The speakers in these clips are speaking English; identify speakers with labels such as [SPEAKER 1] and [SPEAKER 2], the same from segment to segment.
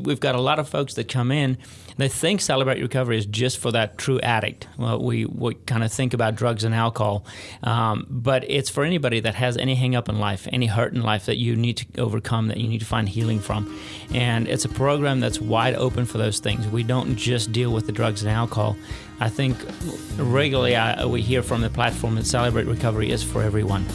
[SPEAKER 1] we've got a lot of folks that come in, they think Celebrate Recovery is just for that true addict. Well, we kind of think about drugs and alcohol, but it's for anybody that has any hang-up in life, any hurt in life that you need to overcome, that you need to find healing from. And it's a program that's wide open for those things. We don't just deal with the drugs and alcohol. I think regularly we hear from the platform that Celebrate Recovery is for everyone.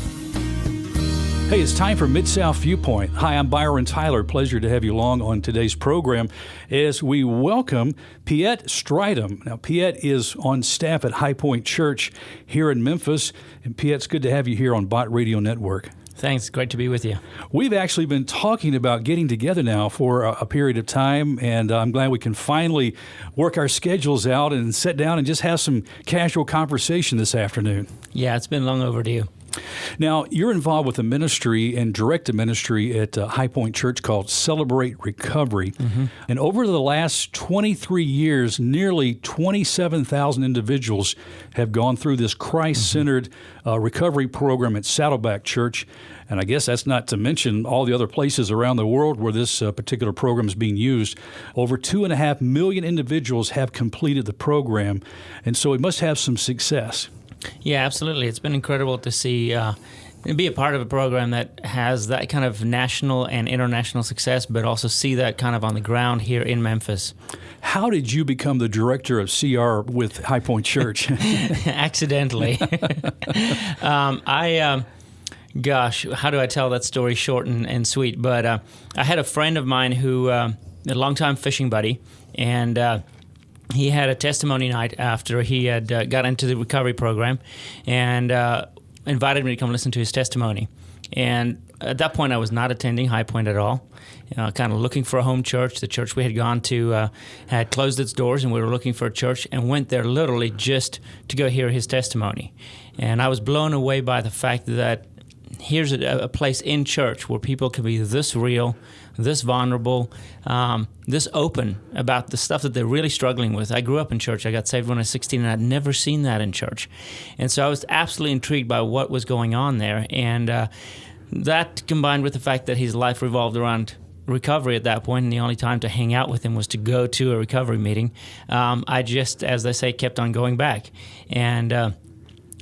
[SPEAKER 2] Hey, it's time for Mid-South Viewpoint. Hi, I'm Byron Tyler. Pleasure to have you along on today's program as we welcome Peet Strydom. Now, Peet is on staff at Highpoint Church here in Memphis. And Peet, it's good to have you here on Bot Radio Network.
[SPEAKER 1] Thanks. Great to be with you.
[SPEAKER 2] We've actually been talking about getting together now for a period of time, and I'm glad we can finally work our schedules out and sit down and just have some casual conversation this afternoon.
[SPEAKER 1] Yeah, it's been long overdue.
[SPEAKER 2] Now, you're involved with a ministry and direct a ministry at Highpoint Church called Celebrate Recovery. Mm-hmm. And over the last 23 years, nearly 27,000 individuals have gone through this Christ-centered recovery program at Saddleback Church. And I guess that's not to mention all the other places around the world where this particular program is being used. Over 2.5 million individuals have completed the program, and so it must have some success.
[SPEAKER 1] Yeah, absolutely. It's been incredible to see and be a part of a program that has that kind of national and international success, but also see that kind of on the ground here in Memphis.
[SPEAKER 2] How did you become the director of CR with Highpoint Church?
[SPEAKER 1] Accidentally. Gosh, how do I tell that story short and sweet? But I had a friend of mine who, a longtime fishing buddy, and he had a testimony night after he had got into the recovery program and invited me to come listen to his testimony. And at that point, I was not attending Highpoint at all, kind of looking for a home church. The church we had gone to had closed its doors, and we were looking for a church and went there literally just to go hear his testimony. And I was blown away by the fact that here's a place in church where people can be this real, this vulnerable, this open about the stuff that they're really struggling with. I grew up in church. I got saved when I was 16, and I'd never seen that in church. And so I was absolutely intrigued by what was going on there. And that combined with the fact that his life revolved around recovery at that point, and the only time to hang out with him was to go to a recovery meeting, I just, as they say, kept on going back. And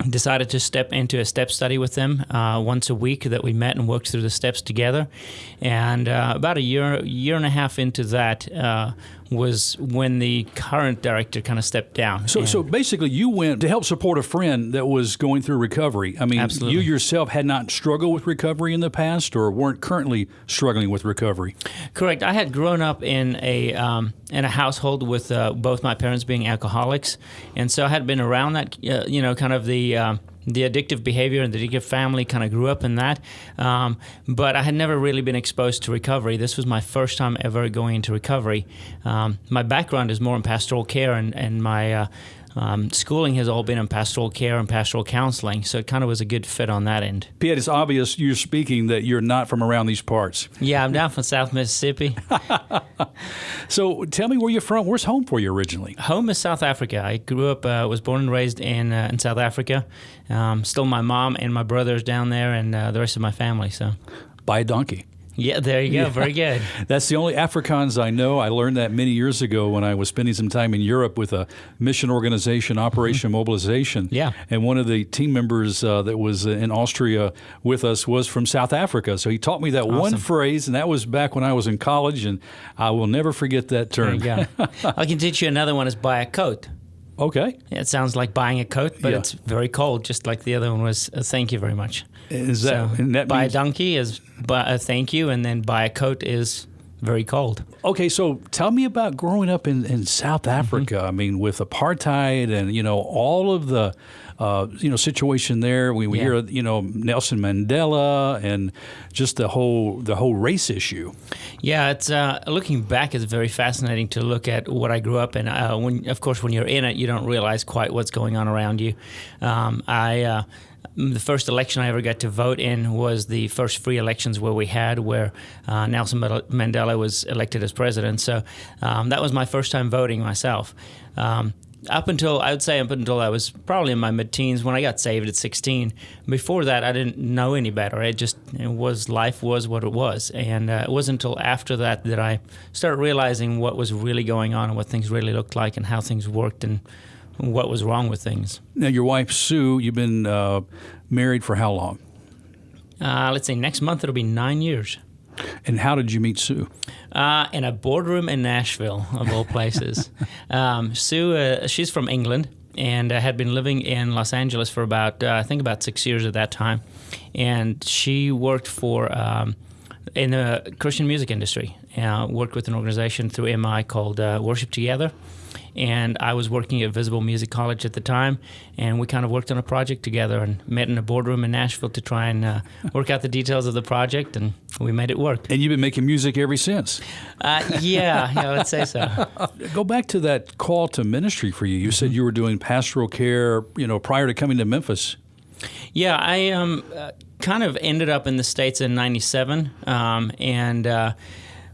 [SPEAKER 1] decided to step into a step study with them once a week that we met and worked through the steps together. And about a year and a half into that was when the current director kind of stepped down.
[SPEAKER 2] So basically you went to help support a friend that was going through recovery. I mean,
[SPEAKER 1] absolutely.
[SPEAKER 2] You yourself had not struggled with recovery in the past or weren't currently struggling with recovery?
[SPEAKER 1] Correct. I had grown up in a household with both my parents being alcoholics, and so I had been around that, kind of the addictive behavior and the addictive family, kind of grew up in that. But I had never really been exposed to recovery. This was my first time ever going into recovery. My background is more in pastoral care, and my schooling has all been in pastoral care and pastoral counseling, so it kind of was a good fit on that end.
[SPEAKER 2] Peet, it's obvious you're speaking that you're not from around these parts.
[SPEAKER 1] Yeah, I'm down from South Mississippi.
[SPEAKER 2] So tell me where you're from. Where's home for you originally?
[SPEAKER 1] Home is South Africa. I grew up, was born and raised in South Africa. Still my mom and my brothers down there, and the rest of my family. So,
[SPEAKER 2] By a donkey.
[SPEAKER 1] Yeah, there you go. Yeah. Very good.
[SPEAKER 2] That's the only Afrikaans I know. I learned that many years ago when I was spending some time in Europe with a mission organization, Operation Mobilization.
[SPEAKER 1] Yeah.
[SPEAKER 2] And one of the team members that was in Austria with us was from South Africa. So he taught me that one phrase, and that was back when I was in college, and I will never forget that term.
[SPEAKER 1] There you go. I can teach you another one is buy a coat.
[SPEAKER 2] Okay.
[SPEAKER 1] Yeah, it sounds like buying a coat, but it's very cold, just like the other one was. Thank you very much.
[SPEAKER 2] Is that,
[SPEAKER 1] so,
[SPEAKER 2] and that
[SPEAKER 1] buy
[SPEAKER 2] means...
[SPEAKER 1] a donkey is thank you, and then buy a coat is very cold.
[SPEAKER 2] Okay, so tell me about growing up in South Africa. Mm-hmm. I mean, with apartheid and, all of the, situation there. We hear, Nelson Mandela and just the whole race issue. Yeah,
[SPEAKER 1] it's looking back, it's very fascinating to look at what I grew up in. When you're in it, you don't realize quite what's going on around you. The first election I ever got to vote in was the first free elections where Nelson Mandela was elected as president. So that was my first time voting myself. up until I was probably in my mid-teens when I got saved at 16. Before that, I didn't know any better. Life was what it was, and it wasn't until after that that I started realizing what was really going on and what things really looked like and how things worked and what was wrong with things.
[SPEAKER 2] Now, your wife Sue, you've been married for how long?
[SPEAKER 1] Let's say next month it'll be 9 years.
[SPEAKER 2] And how did you meet Sue?
[SPEAKER 1] In a boardroom in Nashville, of all places. Sue, she's from England and had been living in Los Angeles for about 6 years at that time. And she worked in the Christian music industry. Worked with an organization through MI called Worship Together. And I was working at Visible Music College at the time, and we kind of worked on a project together and met in a boardroom in Nashville to try and work out the details of the project, and we made it work.
[SPEAKER 2] And you've been making music ever since.
[SPEAKER 1] Yeah, I would say so.
[SPEAKER 2] Go back to that call to ministry for you. You said you were doing pastoral care, prior to coming to Memphis.
[SPEAKER 1] Yeah, I kind of ended up in the States in '97, and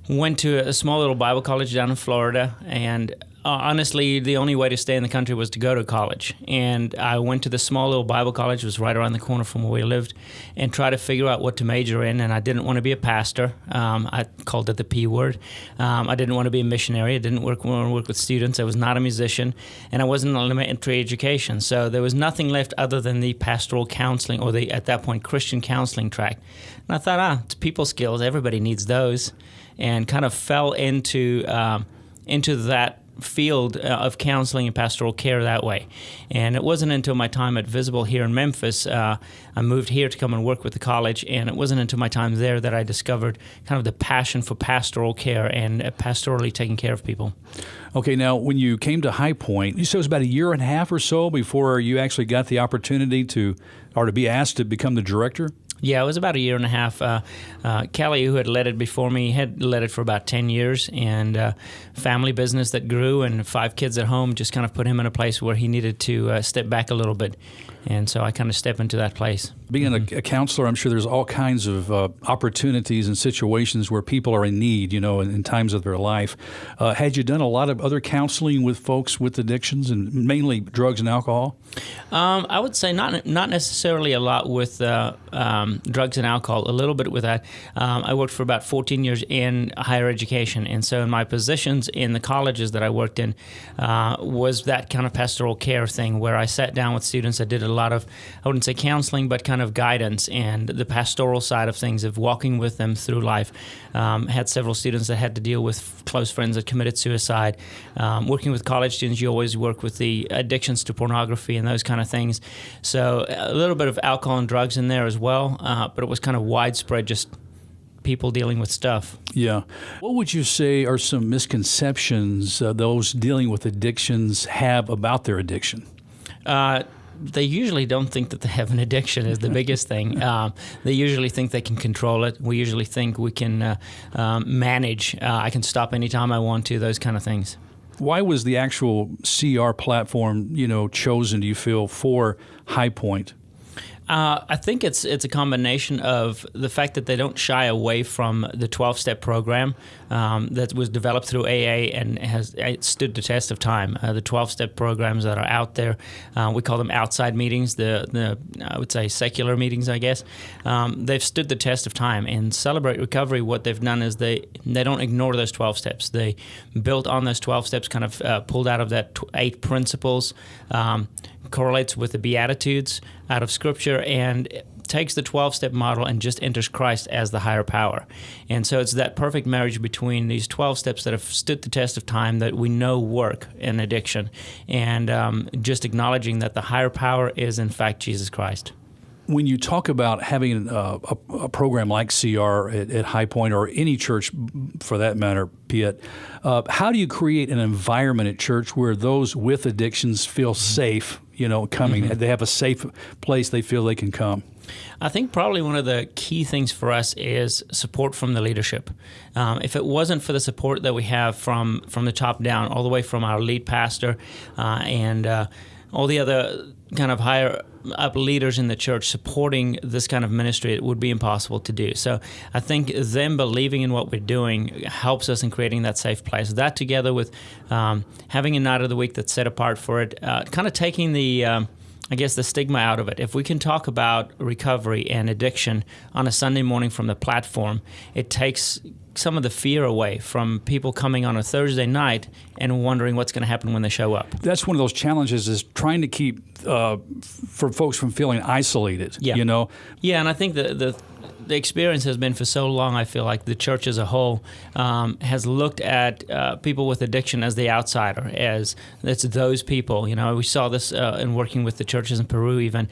[SPEAKER 1] went to a small little Bible college down in Florida, and honestly, the only way to stay in the country was to go to college. And I went to the small little Bible college, it was right around the corner from where we lived, and tried to figure out what to major in. And I didn't want to be a pastor. I called it the P word. I didn't want to be a missionary. I didn't want to work with students. I was not a musician, and I wasn't in elementary education. So there was nothing left other than the pastoral counseling, or at that point, Christian counseling track. And I thought, it's people skills. Everybody needs those. And kind of fell into that field of counseling and pastoral care that way. And it wasn't until my time at Visible here in Memphis, I moved here to come and work with the college, and it wasn't until my time there that I discovered kind of the passion for pastoral care and pastorally taking care of people.
[SPEAKER 2] Okay, now when you came to Highpoint, you said it was about a year and a half or so before you actually got the opportunity to be asked to become the director?
[SPEAKER 1] Yeah, it was about a year and a half. Kelly, who had led it before me, had led it for about 10 years, and family business that grew and 5 kids at home just kind of put him in a place where he needed to step back a little bit. And so I kind of stepped into that place.
[SPEAKER 2] Being a counselor, I'm sure there's all kinds of opportunities and situations where people are in need, in times of their life. Had you done a lot of other counseling with folks with addictions and mainly drugs and alcohol?
[SPEAKER 1] I would say not necessarily a lot with drugs and alcohol, a little bit with that. I worked for about 14 years in higher education, and so in my positions in the colleges that I worked in was that kind of pastoral care thing where I sat down with students. I did a lot of, I wouldn't say counseling, but kind of guidance and the pastoral side of things of walking with them through life. Had several students that had to deal with close friends that committed suicide. Working with college students, you always work with the addictions to pornography and those kind of things. So a little bit of alcohol and drugs in there as well, but it was kind of widespread, just people dealing with stuff.
[SPEAKER 2] Yeah. What would you say are some misconceptions those dealing with addictions have about their addiction?
[SPEAKER 1] They usually don't think that they have an addiction is the biggest thing. They usually think they can control it. We usually think we can manage. I can stop anytime I want to, those kind of things.
[SPEAKER 2] Why was the actual CR platform, chosen, do you feel, for Highpoint?
[SPEAKER 1] I think it's a combination of the fact that they don't shy away from the 12-step program that was developed through AA and has stood the test of time. The 12-step programs that are out there, we call them outside meetings, the I would say secular meetings, I guess. They've stood the test of time. And Celebrate Recovery, what they've done is they don't ignore those 12 steps. They built on those 12 steps, kind of pulled out of that 8 principles, correlates with the Beatitudes out of Scripture, and takes the 12-step model and just enters Christ as the higher power. And so it's that perfect marriage between these 12 steps that have stood the test of time that we know work in addiction, and just acknowledging that the higher power is, in fact, Jesus Christ.
[SPEAKER 2] When you talk about having a program like CR at Highpoint, or any church for that matter, Peet, how do you create an environment at church where those with addictions feel safe, coming? Mm-hmm. They have a safe place they feel they can come?
[SPEAKER 1] I think probably one of the key things for us is support from the leadership. If it wasn't for the support that we have from the top down, all the way from our lead pastor and all the other kind of higher up leaders in the church supporting this kind of ministry, it would be impossible to do. So I think them believing in what we're doing helps us in creating that safe place. That together with having a night of the week that's set apart for it, kind of taking the the stigma out of it. If we can talk about recovery and addiction on a Sunday morning from the platform, it takes some of the fear away from people coming on a Thursday night and wondering what's going to happen when they show up.
[SPEAKER 2] That's one of those challenges, is trying to keep for folks from feeling isolated.
[SPEAKER 1] Yeah. Yeah, and I think the experience has been for so long, I feel like the church as a whole has looked at people with addiction as the outsider, as it's those people. We saw this in working with the churches in Peru even.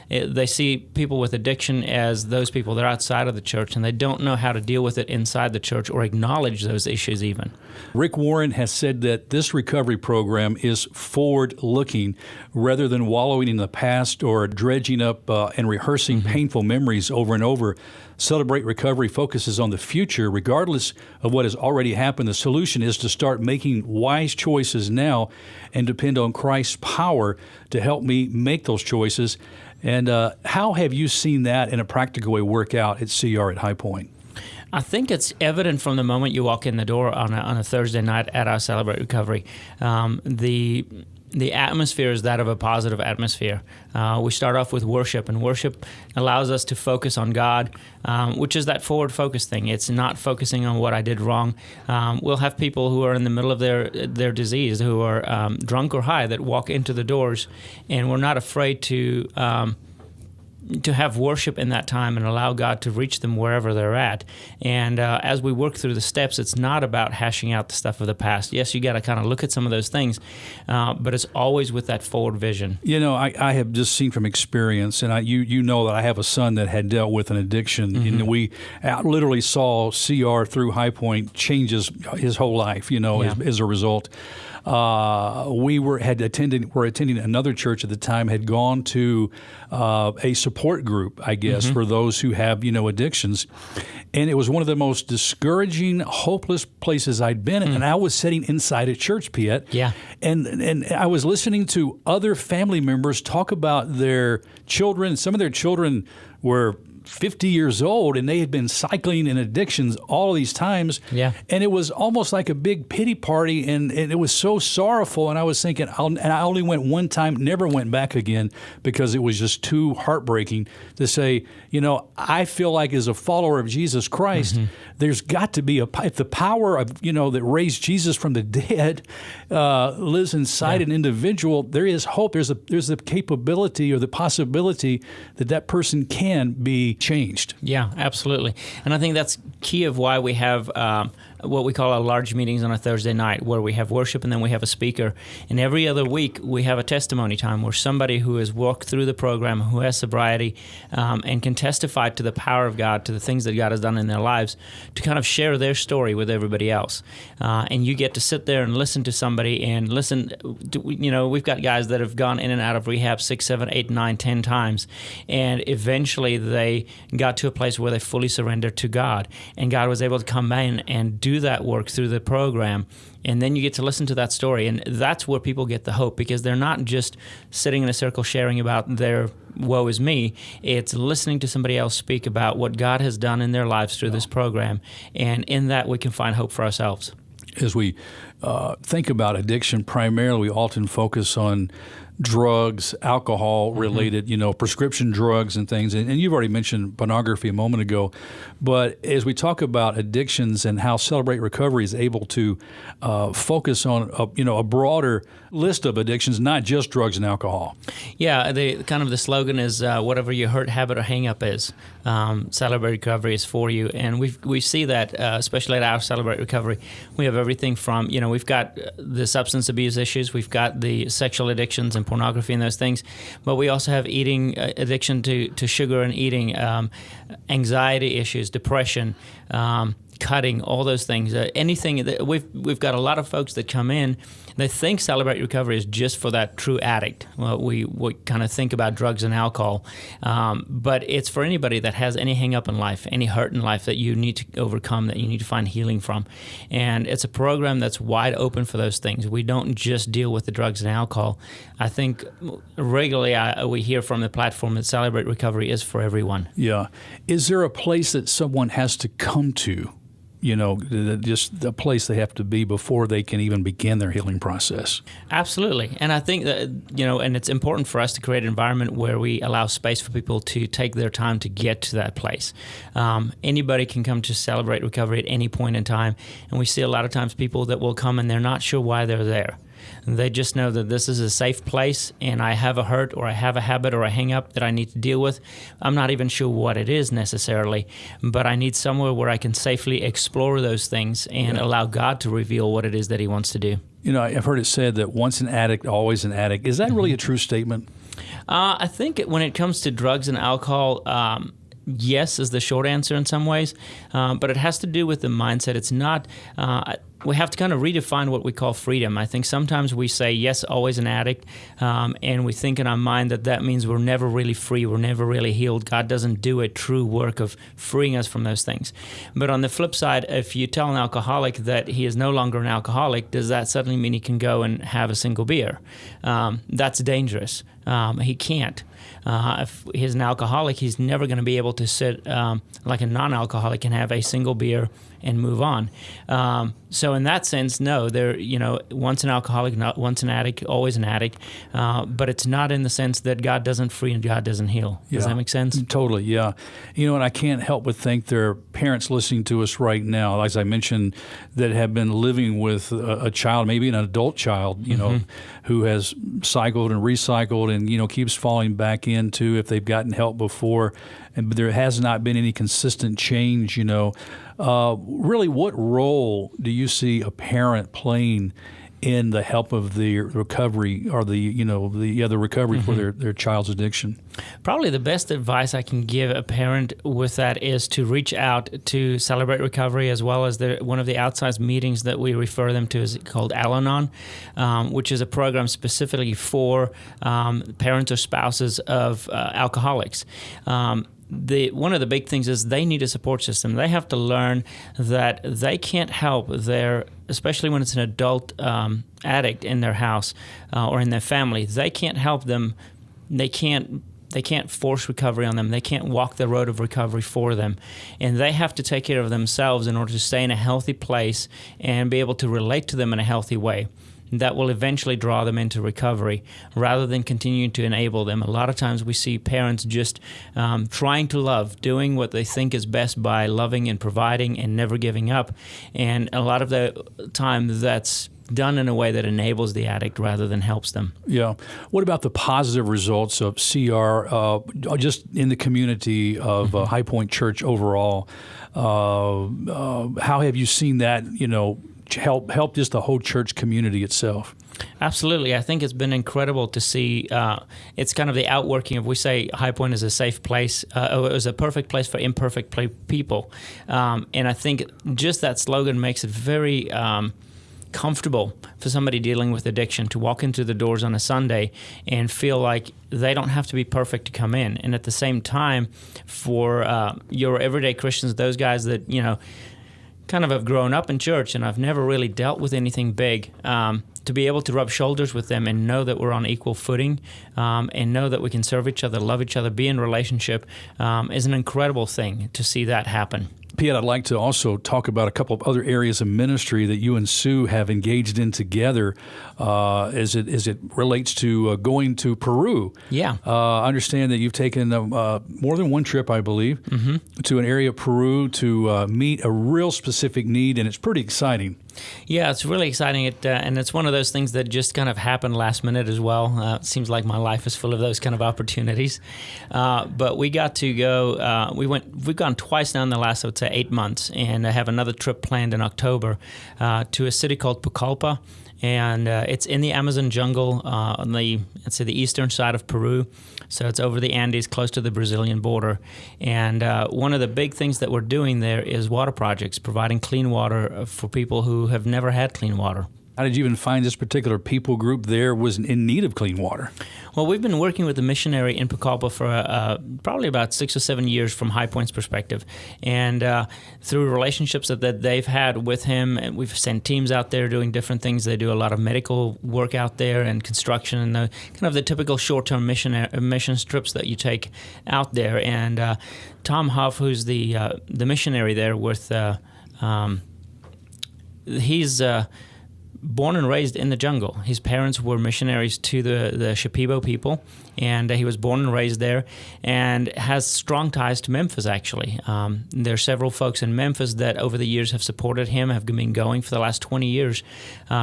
[SPEAKER 1] They see people with addiction as those people that are outside of the church, and they don't know how to deal with it inside the church or acknowledge those issues even.
[SPEAKER 2] Rick Warren has said that this recovery program is forward-looking rather than wallowing in the past or dredging up and rehearsing painful memories over and over. Celebrate Recovery focuses on the future, regardless of what has already happened. The solution is to start making wise choices now and depend on Christ's power to help me make those choices. And how have you seen that in a practical way work out at CR at Highpoint?
[SPEAKER 1] I think it's evident from the moment you walk in the door on a Thursday night at our Celebrate Recovery. The atmosphere is that of a positive atmosphere. We start off with worship, and worship allows us to focus on God, which is that forward focus thing. It's not focusing on what I did wrong. We'll have people who are in the middle of their disease, who are drunk or high, that walk into the doors, and we're not afraid to have worship in that time and allow God to reach them wherever they're at. And as we work through the steps, it's not about hashing out the stuff of the past. Yes, you got to kind of look at some of those things, but it's always with that forward vision.
[SPEAKER 2] I have just seen from experience, and you know that I have a son that had dealt with an addiction, and we literally saw CR through Highpoint changes his whole life, as a result. We were attending another church at the time, had gone to a support group, I guess, for those who have, addictions. And it was one of the most discouraging, hopeless places I'd been in. And I was sitting inside a church, Piet.
[SPEAKER 1] Yeah.
[SPEAKER 2] And I was listening to other family members talk about their children. Some of their children were 50 years old, and they had been cycling in addictions all of these times.
[SPEAKER 1] Yeah.
[SPEAKER 2] And it was almost like a big pity party, and it was so sorrowful. And I was thinking, I only went one time, never went back again, because it was just too heartbreaking to say, I feel like as a follower of Jesus Christ, there's got to be if the power of, that raised Jesus from the dead lives inside an individual, there is hope. There's the capability or the possibility that person can be changed.
[SPEAKER 1] Yeah, absolutely. And I think that's key of why we have what we call our large meetings on a Thursday night, where we have worship and then we have a speaker. And every other week we have a testimony time where somebody who has walked through the program, who has sobriety, and can testify to the power of God, to the things that God has done in their lives, to kind of share their story with everybody else. And you get to sit there and listen to somebody and listen. We've got guys that have gone in and out of rehab 6, 7, 8, 9, 10 times. And eventually they got to a place where they fully surrendered to God. And God was able to come in and do that work through the program, and then you get to listen to that story, and that's where people get the hope, because they're not just sitting in a circle sharing about their woe is me. It's listening to somebody else speak about what God has done in their lives through this program, and in that we can find hope for ourselves.
[SPEAKER 2] As we think about addiction, primarily we often focus on drugs, alcohol-related, prescription drugs and things. And you've already mentioned pornography a moment ago. But as we talk about addictions and how Celebrate Recovery is able to focus on a broader list of addictions, not just drugs and alcohol.
[SPEAKER 1] Yeah, the slogan is whatever your hurt, habit, or hang-up is, Celebrate Recovery is for you. And we see that, especially at our Celebrate Recovery, we have everything from, we've got the substance abuse issues, we've got the sexual addictions and pornography and those things, but we also have eating addiction to sugar and eating, anxiety issues, depression, cutting, all those things. Anything that we've got a lot of folks that come in, they think Celebrate Recovery is just for that true addict. Well, we kind of think about drugs and alcohol, but it's for anybody that has any hang up in life, any hurt in life that you need to overcome, that you need to find healing from. And it's a program that's wide open for those things. We don't just deal with the drugs and alcohol. I think regularly we hear from the platform that Celebrate Recovery is for everyone.
[SPEAKER 2] Yeah. Is there a place that someone has to come to? Just a place they have to be before they can even begin their healing process.
[SPEAKER 1] Absolutely. And I think that, and it's important for us to create an environment where we allow space for people to take their time to get to that place. Anybody can come to Celebrate Recovery at any point in time. And we see a lot of times people that will come and they're not sure why they're there. They just know that this is a safe place and I have a hurt or I have a habit or a hang-up that I need to deal with. I'm not even sure what it is necessarily, but I need somewhere where I can safely explore those things and allow God to reveal what it is that He wants to do.
[SPEAKER 2] I've heard it said that once an addict, always an addict. Is that really a true statement?
[SPEAKER 1] I think when it comes to drugs and alcohol, yes is the short answer in some ways, but it has to do with the mindset. It's not... we have to kind of redefine what we call freedom. I think sometimes we say, yes, always an addict, and we think in our mind that means we're never really free, we're never really healed. God doesn't do a true work of freeing us from those things. But on the flip side, if you tell an alcoholic that he is no longer an alcoholic, does that suddenly mean he can go and have a single beer? That's dangerous. He can't. If he's an alcoholic, he's never going to be able to sit like a non-alcoholic and have a single beer and move on. So in that sense, no, once an alcoholic, not once an addict, always an addict. But it's not in the sense that God doesn't free and God doesn't heal. Does that make sense?
[SPEAKER 2] Totally, yeah. And I can't help but think there are parents listening to us right now, as I mentioned, that have been living with a child, maybe an adult child, who has cycled and recycled and, keeps falling back into if they've gotten help before, but there has not been any consistent change, Really, what role do you see a parent playing in the help of the recovery or the recovery for their child's addiction?
[SPEAKER 1] Probably the best advice I can give a parent with that is to reach out to Celebrate Recovery, as well as one of the outside meetings that we refer them to is called Al-Anon, which is a program specifically for parents or spouses of alcoholics. One of the big things is they need a support system. They have to learn that they can't help especially when it's an adult addict in their house or in their family. They can't help them. They can't force recovery on them. They can't walk the road of recovery for them. And they have to take care of themselves in order to stay in a healthy place and be able to relate to them in a healthy way. That will eventually draw them into recovery rather than continuing to enable them. A lot of times we see parents just trying to love, doing what they think is best by loving and providing and never giving up. And a lot of the time that's done in a way that enables the addict rather than helps them. Yeah.
[SPEAKER 2] What about the positive results of CR just in the community of Highpoint Church overall? How have you seen that, help just the whole church community itself?
[SPEAKER 1] Absolutely. I think it's been incredible to see. It's kind of the outworking of, we say Highpoint is a safe place, it was a perfect place for imperfect people. And I think just that slogan makes it very comfortable for somebody dealing with addiction to walk into the doors on a Sunday and feel like they don't have to be perfect to come in. And at the same time, for your everyday Christians, those guys that, kind of have grown up in church and I've never really dealt with anything big, to be able to rub shoulders with them and know that we're on equal footing and know that we can serve each other, love each other, be in relationship is an incredible thing to see that happen.
[SPEAKER 2] Peet, I'd like to also talk about a couple of other areas of ministry that you and Sue have engaged in together as it relates to going to Peru.
[SPEAKER 1] Yeah.
[SPEAKER 2] I understand that you've taken more than one trip, I believe, to an area of Peru to meet a real specific need, and it's pretty exciting.
[SPEAKER 1] Yeah, it's really exciting, and it's one of those things that just kind of happened last minute as well. It seems like my life is full of those kind of opportunities. But we got to go. We've gone twice now in the last, I would say, 8 months, and I have another trip planned in October to a city called Pucallpa. And it's in the Amazon jungle on the eastern side of Peru. So it's over the Andes, close to the Brazilian border. And one of the big things that we're doing there is water projects, providing clean water for people who have never had clean water.
[SPEAKER 2] How did you even find this particular people group there was in need of clean water?
[SPEAKER 1] Well, we've been working with a missionary in Pucallpa for probably about 6 or 7 years from Highpoint's perspective. And through relationships that they've had with him, and we've sent teams out there doing different things. They do a lot of medical work out there and construction and kind of the typical short-term mission trips that you take out there. And Tom Huff, who's the missionary there with, he's... born and raised in the jungle. His parents were missionaries to the Shipibo people, and he was born and raised there and has strong ties to Memphis, actually. There are several folks in Memphis that over the years have supported him, have been going for the last 20 years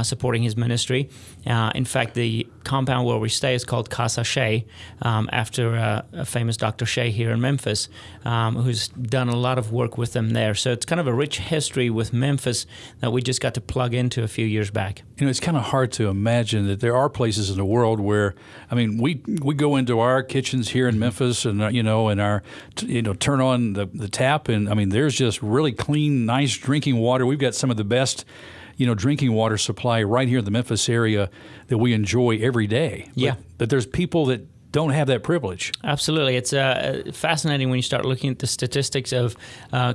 [SPEAKER 1] supporting his ministry. In fact, the compound where we stay is called Casa Shea, after a famous Dr. Shea here in Memphis, who's done a lot of work with them there. So it's kind of a rich history with Memphis that we just got to plug into a few years back.
[SPEAKER 2] You know, it's kind of hard to imagine that there are places in the world where, I mean, we go into our kitchens here in Memphis and, and our, turn on the tap, and, I mean, there's just really clean, nice drinking water. We've got some of the best, drinking water supply right here in the Memphis area that we enjoy every day.
[SPEAKER 1] Yeah.
[SPEAKER 2] But there's people that don't have that privilege.
[SPEAKER 1] Absolutely. It's fascinating when you start looking at the statistics of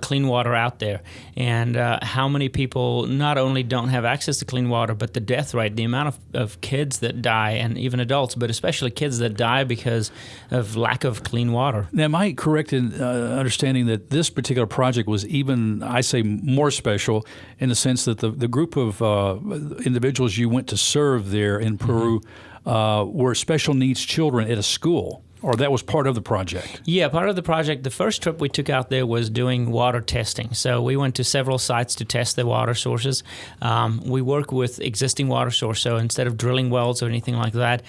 [SPEAKER 1] clean water out there and how many people not only don't have access to clean water, but the death rate, the amount of kids that die, and even adults, but especially kids that die because of lack of clean water.
[SPEAKER 2] Now, am I correct in understanding that this particular project was even, I say, more special in the sense that the group of individuals you went to serve there in Peru were special needs children at a school, or that was part of the project?
[SPEAKER 1] Yeah, part of the project. The first trip we took out there was doing water testing. So we went to several sites to test the water sources. We work with existing water source. So instead of drilling wells or anything like that,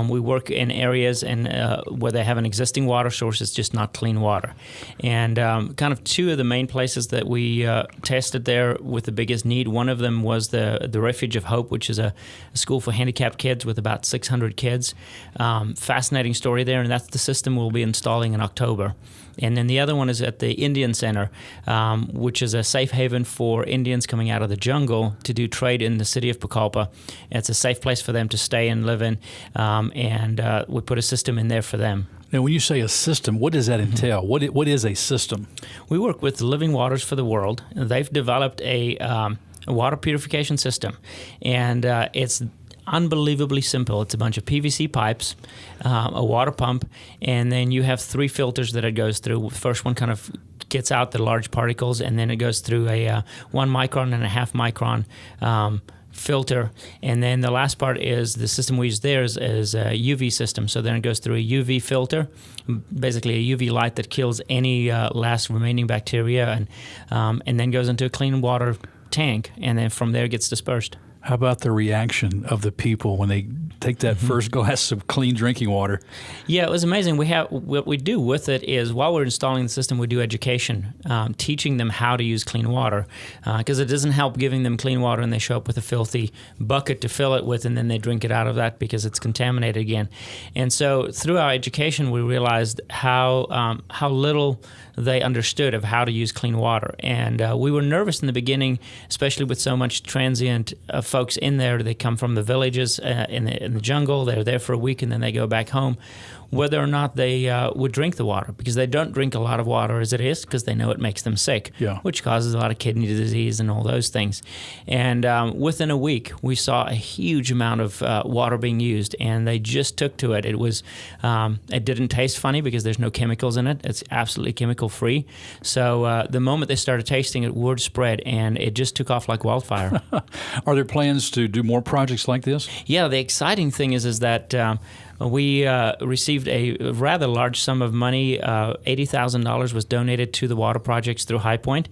[SPEAKER 1] we work in areas where they have an existing water source. It's just not clean water. And kind of two of the main places that we tested there with the biggest need, one of them was the Refuge of Hope, which is a school for handicapped kids with about 600 kids. Fascinating story there, and that's the system we'll be installing in October. And then the other one is at the Indian Center, which is a safe haven for Indians coming out of the jungle to do trade in the city of Pucallpa. It's a safe place for them to stay and live in, and we put a system in there for them.
[SPEAKER 2] Now, when you say a system, what does that entail? What is a system?
[SPEAKER 1] We work with Living Waters for the World. They've developed a water purification system, and it's unbelievably simple. It's a bunch of PVC pipes, a water pump, and then you have 3 filters that it goes through. The first one kind of gets out the large particles, and then it goes through a 1 micron and a half micron filter. And then the last part is the system we use there is a UV system. So then it goes through a UV filter, basically a UV light that kills any last remaining bacteria, and then goes into a clean water tank, and then from there it gets dispersed.
[SPEAKER 2] How about the reaction of the people when they take that first glass of clean drinking water?
[SPEAKER 1] Yeah, it was amazing. What we do with it is while we're installing the system, we do education, teaching them how to use clean water, because it doesn't help giving them clean water and they show up with a filthy bucket to fill it with, and then they drink it out of that because it's contaminated again. And so through our education, we realized how little they understood of how to use clean water. And we were nervous in the beginning, especially with so much transient folks in there. They come from the villages in the jungle. They're there for a week and then they go back home, whether or not they would drink the water, because they don't drink a lot of water as it is because they know it makes them sick, which causes a lot of kidney disease and all those things. And within a week, we saw a huge amount of water being used, and they just took to it. It didn't taste funny because there's no chemicals in it. It's absolutely chemical-free. So the moment they started tasting it, word spread, and it just took off like wildfire.
[SPEAKER 2] Are there plans to do more projects like this?
[SPEAKER 1] Yeah, the exciting thing is that we received a rather large sum of money. $80,000 was donated to the water projects through Highpoint,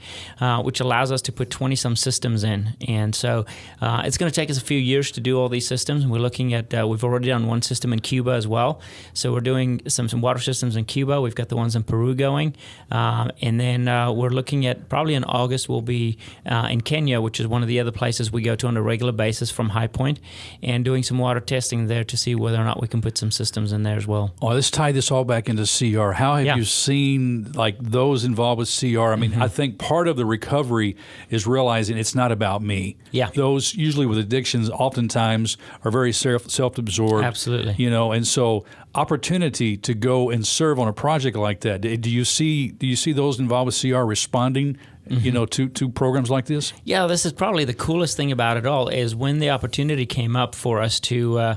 [SPEAKER 1] which allows us to put 20-some systems in. And so it's going to take us a few years to do all these systems. We're looking at, we've already done one system in Cuba as well. So we're doing some water systems in Cuba. We've got the ones in Peru going. And then we're looking at, probably in August, we'll be in Kenya, which is one of the other places we go to on a regular basis from Highpoint, and doing some water testing there to see whether or not we can put some systems in there as well.
[SPEAKER 2] Oh, let's tie this all back into CR. How have you seen like those involved with CR? I mean, I think part of the recovery is realizing it's not about me.
[SPEAKER 1] Yeah.
[SPEAKER 2] Those usually with addictions oftentimes are very self-absorbed.
[SPEAKER 1] Absolutely.
[SPEAKER 2] You know, and so opportunity to go and serve on a project like that. Do you see those involved with CR responding, you know, to programs like this?
[SPEAKER 1] Yeah, this is probably the coolest thing about it all is when the opportunity came up for us to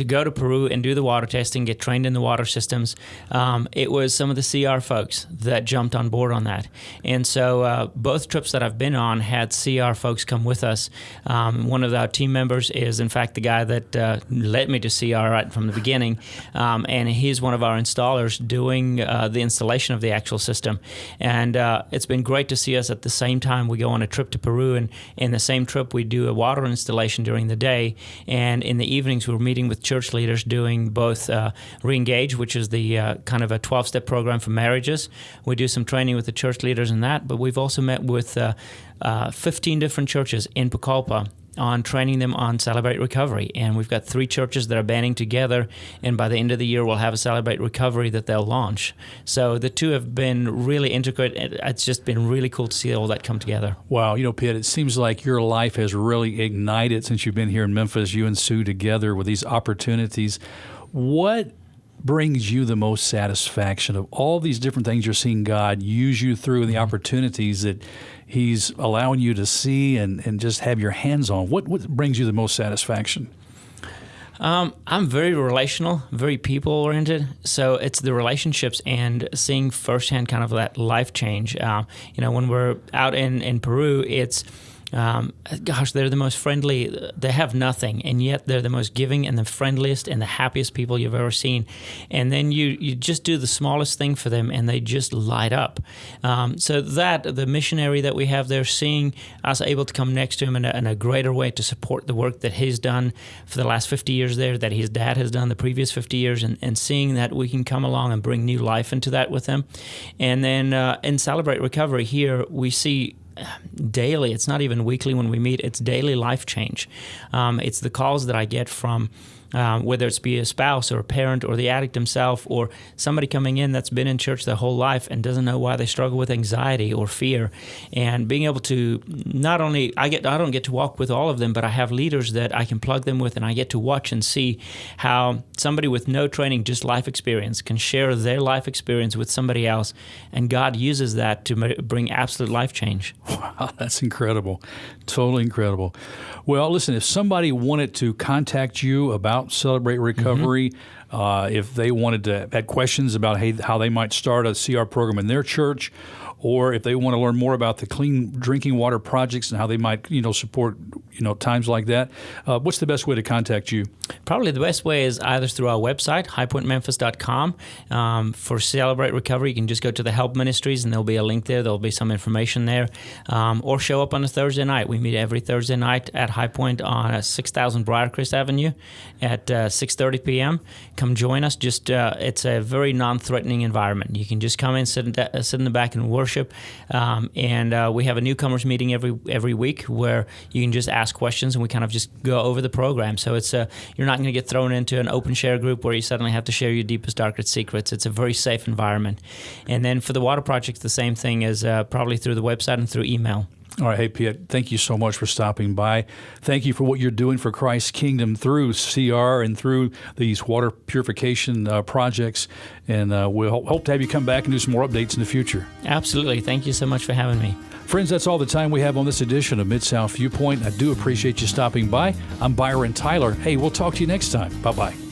[SPEAKER 1] go to Peru and do the water testing, get trained in the water systems. It was some of the CR folks that jumped on board on that. And so both trips that I've been on had CR folks come with us. One of our team members is, in fact, the guy that led me to CR right from the beginning. And he's one of our installers doing the installation of the actual system. And it's been great to see us at the same time we go on a trip to Peru. And in the same trip, we do a water installation during the day. And in the evenings, we're meeting with church leaders doing both Reengage, which is the kind of a 12-step program for marriages. We do some training with the church leaders in that, but we've also met with 15 different churches in Pucallpa on training them on Celebrate Recovery. And we've got 3 churches that are banding together, and by the end of the year, we'll have a Celebrate Recovery that they'll launch. So the two have been really integrated. It's just been really cool to see all that come together.
[SPEAKER 2] Wow. You know, Pitt, it seems like your life has really ignited since you've been here in Memphis, you and Sue together with these opportunities. What brings you the most satisfaction of all these different things you're seeing God use you through and the opportunities that He's allowing you to see and just have your hands on? What brings you the most satisfaction?
[SPEAKER 1] I'm very relational, very people-oriented, so it's the relationships and seeing firsthand kind of that life change. You know, when we're out in Peru, it's they're the most friendly. They have nothing, and yet they're the most giving and the friendliest and the happiest people you've ever seen. And then you just do the smallest thing for them, and they just light up. So that the missionary that we have there, seeing us able to come next to him in a greater way to support the work that he's done for the last 50 years there, that his dad has done the previous 50 years, and seeing that we can come along and bring new life into that with them. And then in Celebrate Recovery here, we see daily, it's not even weekly when we meet, it's daily life change. It's the calls that I get from whether it's be a spouse or a parent or the addict himself or somebody coming in that's been in church their whole life and doesn't know why they struggle with anxiety or fear, and being able to not only, I don't get to walk with all of them, but I have leaders that I can plug them with, and I get to watch and see how somebody with no training, just life experience, can share their life experience with somebody else, and God uses that to bring absolute life change.
[SPEAKER 2] Wow, that's incredible. Totally incredible. Well, listen, if somebody wanted to contact you about Celebrate Recovery, if they wanted to had questions about how they might start a CR program in their church, or if they want to learn more about the clean drinking water projects and how they might, support, times like that, what's the best way to contact you?
[SPEAKER 1] Probably the best way is either through our website, highpointmemphis.com. For Celebrate Recovery, you can just go to the Help Ministries, and there'll be a link there. There'll be some information there. Or show up on a Thursday night. We meet every Thursday night at Highpoint on 6000 Briarcrest Avenue at 6:30 p.m. Come join us. It's a very non-threatening environment. You can just come in, sit in the back and worship. And we have a newcomers meeting every week where you can just ask questions, and we kind of just go over the program. So it's you're not going to get thrown into an open share group where you suddenly have to share your deepest, darkest secrets. It's a very safe environment. And then for the water projects, the same thing is probably through the website and through email.
[SPEAKER 2] All right. Hey, Piet, thank you so much for stopping by. Thank you for what you're doing for Christ's kingdom through CR and through these water purification projects. And we'll hope to have you come back and do some more updates in the future.
[SPEAKER 1] Absolutely. Thank you so much for having me.
[SPEAKER 2] Friends, that's all the time we have on this edition of Mid-South Viewpoint. I do appreciate you stopping by. I'm Byron Tyler. Hey, we'll talk to you next time. Bye-bye.